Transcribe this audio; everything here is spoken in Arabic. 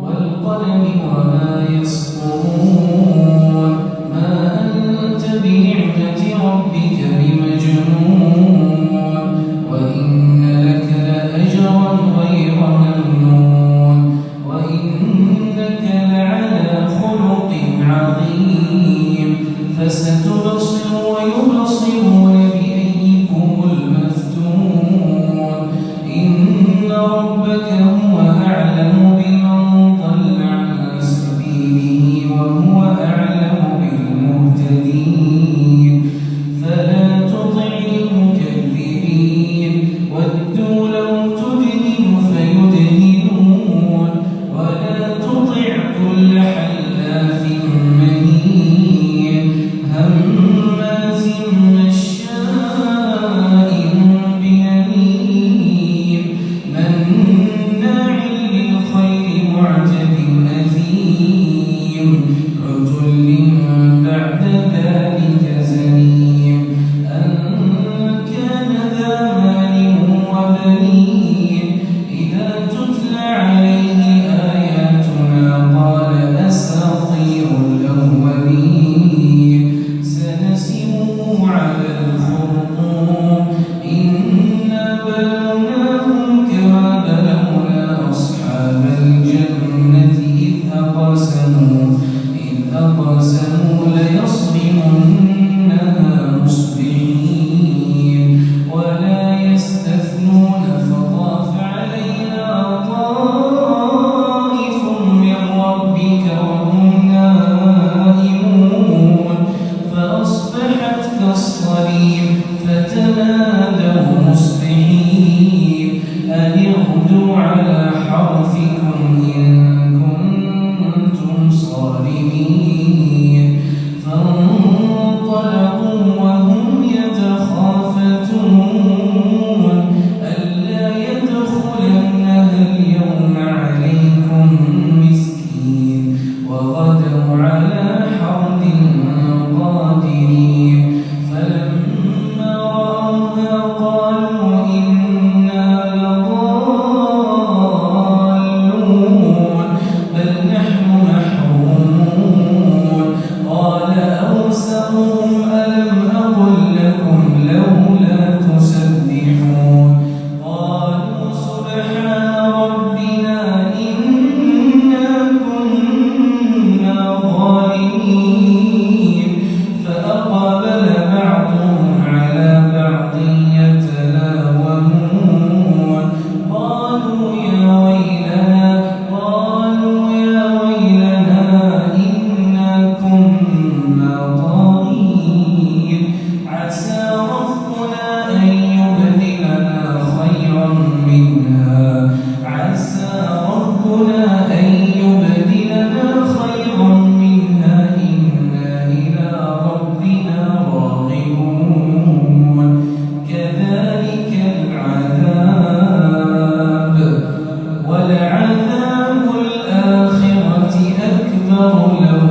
والقلم وما يسطرون ما أنت بنعمة ربك بمجنون وإن لك لأجرا غير ممنون وإنك لعلى خلق عظيم فستبصر ويبصرون بأيكم المفتون إن ربك هو أعلم بمن ضل عن سبيله وهو أعلم بالمهتدين فلا تطع المكذبين ودوا لو تدهن فيدهنون ولا تطع كل حلاف مهين هماز مشاء بنميم مناع للخير معتد أثيم عتل بعد ذلك زنيم أن كان ذا مال وبنين إذا تتلى عليه آياتنا قال أساطير الأولين سنسمه على الخرطوم إنا بلوناهم كما بلونا أصحاب الجنة إذ أقسموا ليصرمنها مصبحين ولا يستثنون فطاف علينا طائف من ربك وهم نائمون فأصبحت كالصريم فتنادوا مصبحين أن اغدوا على حرثكم إن كنتم صارمين فانطلقوا وهم يتخافتون ألا يدخلنها اليوم عليكم مسكين وغدوا على حرد قادرين فلما رأوها قالوا إنا لضالون بل نحن محرومون قال أوسطهم ألم أقل لكم لولا تسبحون قالوا سبحان ربنا إنا كنا ظالمين فأقبل بعضهم على بعض يتلاومون قالوا يا ويلنا إنا كنا طاغين عسى ربنا أن يبدلنا خيرا منها إنا إلى ربنا راغبون كذلك العذاب ولعذاب الآخرة أكبر لو